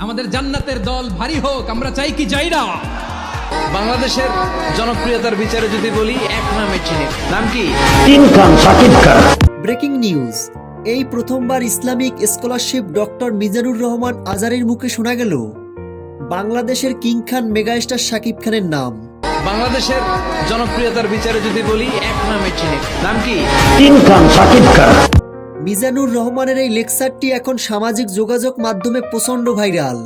আমাদের জান্নাতের দল ভারী হোক, আমরা চাই কি চাই না। বাংলাদেশের জনপ্রিয়তার বিচারে যদি বলি, এক নামে চিনি, নাম কি? King Khan, Shakib Khan. Breaking news, এই প্রথমবার Islamic scholarship doctor Mizanur Rahman আজারের মুখে শোনা গেল বাংলাদেশের কিং খান মেগাস্টার শাকিব খানের নাম। বাংলাদেশের জনপ্রিয়তার বিচারে যদি বলি, এক নামে চিনি, নাম কি? কিং খান, শাকিব খান। মিজানুর রহমানের এই লেকচারটি এখন সামাজিক যোগাযোগ মাধ্যমে প্রচণ্ড ভাইরাল।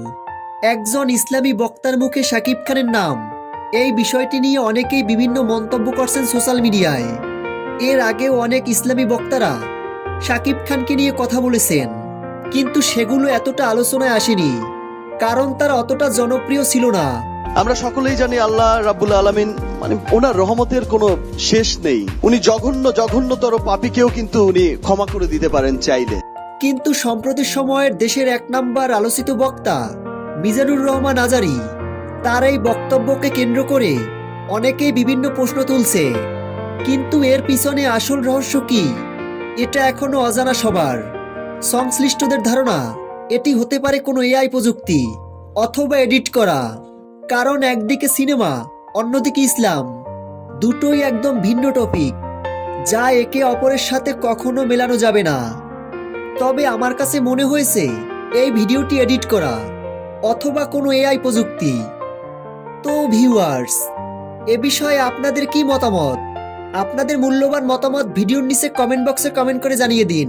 একজন ইসলামী বক্তার মুখে শাকিব খানের নাম, এই বিষয়টি নিয়ে অনেকেই বিভিন্ন মন্তব্য করছেন সোশ্যাল মিডিয়ায়। এর আগেও অনেক ইসলামী বক্তারা শাকিব খানকে নিয়ে কথা বলেছেন, কিন্তু সেগুলো এতটা আলোচনায় আসেনি, কারণ তারা অতটা জনপ্রিয় ছিল না। আমরা সকলেই জানি আল্লাহ রাব্বুল আলামিন ওনার রহমতের কোনো শেষ নেই। উনি জঘন্যতর পাপীকেও কিন্তু উনি ক্ষমা করে দিতে পারেন চাইলে। কিন্তু সম্প্রতি সময়ের দেশের এক নাম্বার আলোচিত বক্তা মিজানুর রহমান আজারি, তার এই বক্তব্যকে কেন্দ্র করে অনেকেই বিভিন্ন প্রশ্ন তুলছে, কিন্তু এর পিছনে আসল রহস্য কি, এটা এখনো অজানা সবার। সংশ্লিষ্টদের ধারণা এটি হতে পারে কোনো এআই প্রযুক্তি অথবা এডিট করা, কারণ একদিকে সিনেমা, অন্যদিকে ইসলাম, দুটোই একদম ভিন্ন টপিক, যা একে অপরের সাথে কখনো মেলানো যাবে না। তবে আমার কাছে মনে হয়েছে এই ভিডিওটি এডিট করা অথবা কোনো এআই প্রযুক্তি। তো ভিউয়ার্স, এ বিষয়ে আপনাদের কি মতামত? আপনাদের মূল্যবান মতামত ভিডিওর নিচে কমেন্ট বক্সে কমেন্ট করে জানিয়ে দিন।